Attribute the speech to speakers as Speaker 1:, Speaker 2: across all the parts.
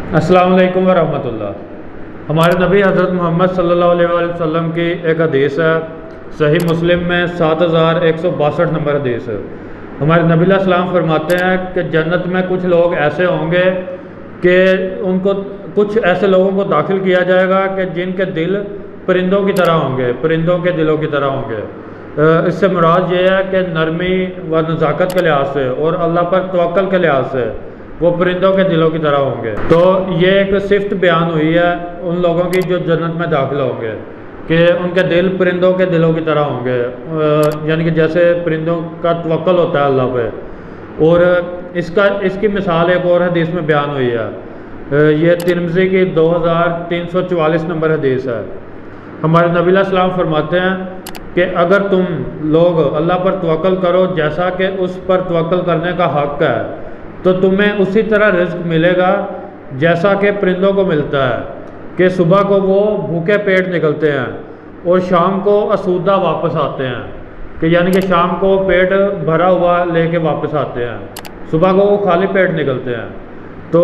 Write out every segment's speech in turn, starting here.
Speaker 1: अस्सलाम वालेकुम वरहमतुल्लाह। हमारे नबी हज़रत मोहम्मद सल्लल्लाहु अलैहि वसल्लम की एक हदीस है, सही मुस्लिम में 7162 नंबर हदीस है। हमारे नबी सल्लल्लाहु फरमाते हैं कि जन्नत में कुछ लोग ऐसे होंगे कि उनको कुछ ऐसे लोगों को दाखिल किया जाएगा कि जिनके दिल परिंदों की तरह होंगे, परिंदों के दिलों की तरह होंगे। इससे मुराद ये है कि नरमी व नज़ाकत के लिहाज से और अल्लाह पर तवक्कल के लिहाज से वो परिंदों के दिलों की तरह होंगे। तो ये एक सिफ्त बयान हुई है उन लोगों की जो जन्नत में दाखिल होंगे कि उनके दिल परिंदों के दिलों की तरह होंगे, यानी कि जैसे परिंदों का तवक्कल होता है अल्लाह पे। और इसकी मिसाल एक और हदीस में बयान हुई है, ये तिरमिज़ी की 2344 नंबर हदीस है। हमारे नबी सल्लल्लाहु फरमाते हैं कि अगर तुम लोग अल्लाह पर तवक्कल करो जैसा कि उस पर तवक्कल करने का हक़ है, तो तुम्हें उसी तरह रिज़्क़ मिलेगा जैसा कि परिंदों को मिलता है कि सुबह को वो भूखे पेट निकलते हैं और शाम को आसूदा वापस आते हैं, कि यानी कि शाम को पेट भरा हुआ लेके वापस आते हैं, सुबह को वो खाली पेट निकलते हैं। तो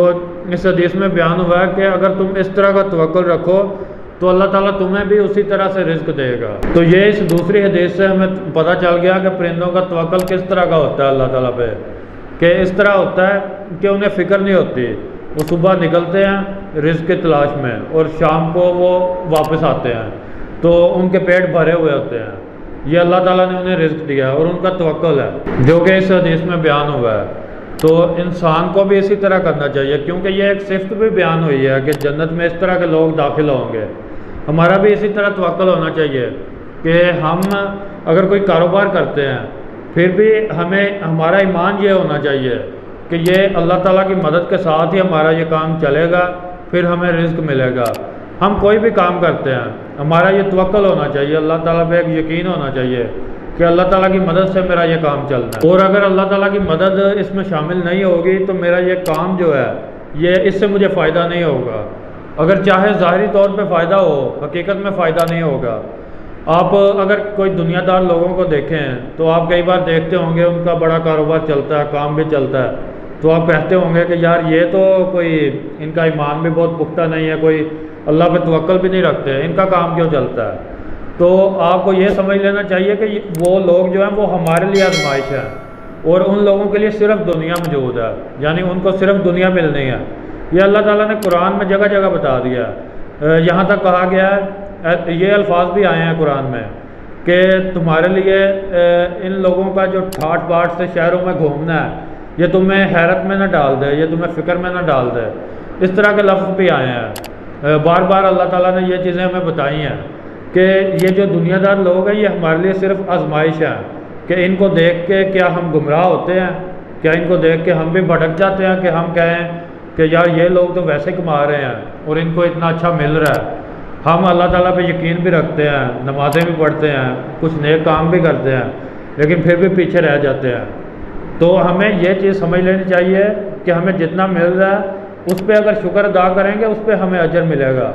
Speaker 1: इस हदीस में बयान हुआ है कि अगर तुम इस तरह का तवक्कुल रखो तो अल्लाह ताला तुम्हें भी उसी तरह से रिज़्क़ देगा। तो ये इस दूसरी हदीस से हमें पता चल गया कि परिंदों का तवक्कुल किस तरह का होता है अल्लाह ताला पे, कि इस तरह होता है कि उन्हें फ़िक्र नहीं होती, वो सुबह निकलते हैं रिज़्क़ की तलाश में और शाम को वो वापस आते हैं, तो उनके पेट भरे हुए होते हैं। ये अल्लाह ताला ने उन्हें रिज़्क़ दिया और उनका तवक्कुल है जो कि इस हदीस में बयान हुआ है। तो इंसान को भी इसी तरह करना चाहिए, क्योंकि ये एक सिफ्त भी बयान हुई है कि जन्नत में इस तरह के लोग दाखिल होंगे। हमारा भी इसी तरह तवक्कुल होना चाहिए कि हम अगर कोई कारोबार करते हैं फिर भी हमें हमारा ईमान ये होना चाहिए कि ये अल्लाह ताला की मदद के साथ ही हमारा ये काम चलेगा, फिर हमें रिज़्क़ मिलेगा। हम कोई भी काम करते हैं हमारा ये तवक्कुल होना चाहिए, अल्लाह ताला पे एक यकीन होना चाहिए कि अल्लाह ताला की मदद से मेरा ये काम चलना है। और अगर अल्लाह ताला की मदद इसमें शामिल नहीं होगी तो मेरा ये काम जो है ये इससे मुझे फ़ायदा नहीं होगा। अगर चाहे ज़ाहिरी तौर पे फ़ायदा हो, हकीकत में फ़ायदा नहीं होगा। आप अगर कोई दुनियादार लोगों को देखें तो आप कई बार देखते होंगे उनका बड़ा कारोबार चलता है, काम भी चलता है, तो आप कहते होंगे कि यार ये तो कोई इनका ईमान भी बहुत पुख्ता नहीं है, कोई अल्लाह पे तवक्कुल भी नहीं रखते, इनका काम क्यों चलता है। तो आपको ये समझ लेना चाहिए कि वो लोग जो हैं वो हमारे लिए आजमाइश है और उन लोगों के लिए सिर्फ दुनिया मौजूद है, यानी उनको सिर्फ दुनिया मिलनी है। ये अल्लाह ताला ने कुरान में जगह जगह बता दिया है। यहाँ तक कहा गया है, ये अल्फाज भी आए हैं कुरान में कि तुम्हारे लिए इन लोगों का जो ठाट बाट से शहरों में घूमना है ये तुम्हें हैरत में ना डाल दे, ये तुम्हें फ़िक्र में ना डाल दे। इस तरह के लफ्ज़ भी आए हैं। बार बार अल्लाह ताला ने ये चीज़ें हमें बताई हैं कि ये जो दुनियादार लोग हैं ये हमारे लिए सिर्फ आजमाइश है, कि इनको देख के क्या हम गुमराह होते हैं, क्या इनको देख के हम भी भटक जाते हैं कि हम कहें कि यार ये लोग तो वैसे कमा रहे हैं और इनको इतना अच्छा मिल रहा है। हम अल्लाह ताला पे यकीन भी रखते हैं, नमाज़ें भी पढ़ते हैं, कुछ नेक काम भी करते हैं, लेकिन फिर भी पीछे रह जाते हैं। तो हमें ये चीज़ समझ लेनी चाहिए कि हमें जितना मिल रहा है उस पर अगर शुक्र अदा करेंगे उस पर हमें अजर मिलेगा।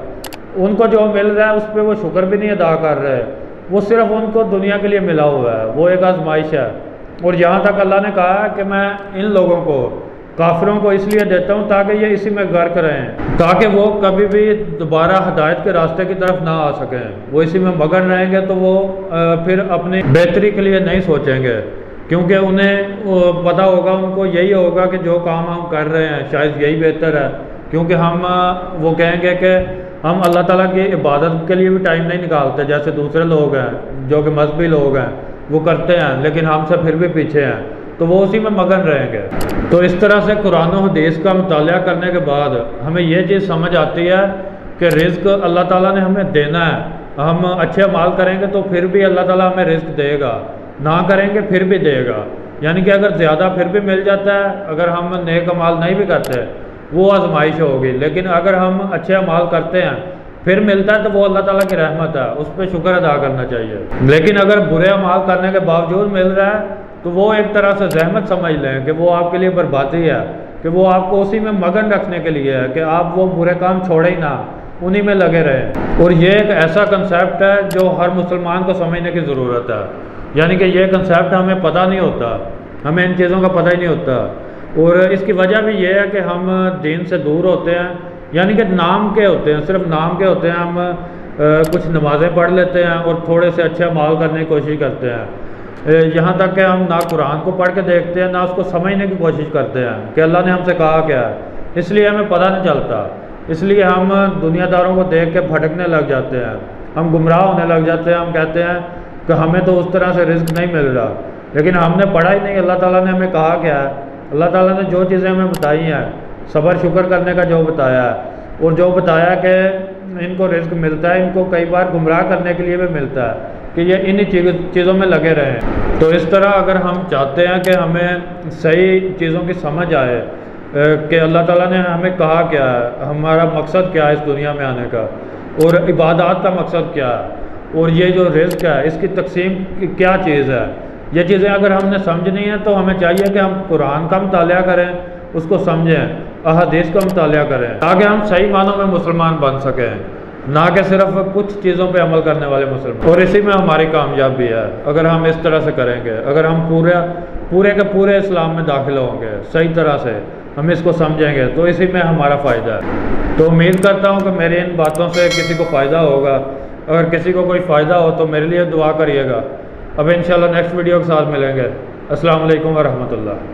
Speaker 1: उनको जो मिल रहा है उस पर वो शुक्र भी नहीं अदा कर रहे, वो सिर्फ उनको दुनिया के लिए मिला हुआ है, वो एक आजमाइश है। और यहाँ तक अल्लाह ने कहा कि मैं इन लोगों को, काफिरों को इसलिए देता हूँ ताकि ये इसी में गर्क रहें, ताकि वो कभी भी दोबारा हिदायत के रास्ते की तरफ ना आ सकें। वो इसी में मगन रहेंगे तो वो फिर अपनी बेहतरी के लिए नहीं सोचेंगे, क्योंकि उन्हें पता होगा, उनको यही होगा कि जो काम हम कर रहे हैं शायद यही बेहतर है। क्योंकि हम वो कहेंगे कि हम अल्लाह ताला की इबादत के लिए भी टाइम नहीं निकालते, जैसे दूसरे लोग हैं जो कि मजहबी लोग हैं वो करते हैं लेकिन हमसे फिर भी पीछे हैं, तो वो उसी में मगन रहेंगे। तो इस तरह से कुरान और हदीस का मुतालिया करने के बाद हमें ये चीज़ समझ आती है कि रिज़्क़ अल्लाह ताला ने हमें देना है। हम अच्छे अमाल करेंगे तो फिर भी अल्लाह ताला हमें रिज़्क़ देगा, ना करेंगे फिर भी देगा। यानी कि अगर ज़्यादा फिर भी मिल जाता है, अगर हम नेक अमाल नहीं भी करते वो आजमाइश होगी, लेकिन अगर हम अच्छे अमाल करते हैं फिर मिलता है तो वो अल्लाह ताला की रहमत है, उस पर शुक्र अदा करना चाहिए। लेकिन अगर बुरे अमाल करने के बावजूद मिल रहा है तो वो एक तरह से जहमत समझ लें कि वो आपके लिए बर्बादी है, कि वो आपको उसी में मगन रखने के लिए है कि आप वो बुरे काम छोड़े ही ना, उन्हीं में लगे रहें। और ये एक ऐसा कंसेप्ट है जो हर मुसलमान को समझने की ज़रूरत है। यानी कि ये कंसेप्ट हमें पता नहीं होता, हमें इन चीज़ों का पता ही नहीं होता। और इसकी वजह भी ये है कि हम दीन से दूर होते हैं, यानी कि नाम के होते हैं, सिर्फ नाम के होते हैं। हम कुछ नमाज़ें पढ़ लेते हैं और थोड़े से अच्छे अमाल करने की कोशिश करते हैं। यहाँ तक कि हम ना कुरान को पढ़ के देखते हैं, ना उसको समझने की कोशिश करते हैं कि अल्लाह ने हमसे कहा क्या है, इसलिए हमें पता नहीं चलता। इसलिए हम दुनियादारों को देख के भटकने लग जाते हैं, हम गुमराह होने लग जाते हैं। हम कहते हैं कि हमें तो उस तरह से रिज़्क नहीं मिल रहा, लेकिन हमने पढ़ा ही नहीं अल्लाह ताला ने हमें कहा क्या है। अल्लाह ताला ने जो चीज़ें हमें बताई हैं, सब्र शुक्र करने का जो बताया है, और जो बताया कि इनको रिज़्क मिलता है, इनको कई बार गुमराह करने के लिए भी मिलता है कि ये इन चीज़ों में लगे रहें। तो इस तरह अगर हम चाहते हैं कि हमें सही चीज़ों की समझ आए कि अल्लाह ताला ने हमें कहा क्या है, हमारा मकसद क्या है इस दुनिया में आने का, और इबादत का मकसद क्या है, और ये जो रिज़्क है इसकी तकसीम क्या चीज़ है, ये चीज़ें अगर हमने समझनी है तो हमें चाहिए कि हम कुरान का मुतालिया करें, उसको समझें, अहादीस का मुतालिया करें, ताकि हम सही मानों में मुसलमान बन सकें, ना कि सिर्फ कुछ चीज़ों पे अमल करने वाले मुसलमान। और इसी में हमारी कामयाबी है अगर हम इस तरह से करेंगे। अगर हम पूरे के पूरे इस्लाम में दाखिल होंगे, सही तरह से हम इसको समझेंगे, तो इसी में हमारा फ़ायदा है। तो उम्मीद करता हूँ कि मेरी इन बातों से किसी को फ़ायदा होगा। अगर किसी को कोई फ़ायदा हो तो मेरे लिए दुआ करिएगा। अब इंशाल्लाह नेक्स्ट वीडियो के साथ मिलेंगे। अस्सलाम वालेकुम व रहमतुल्लाह।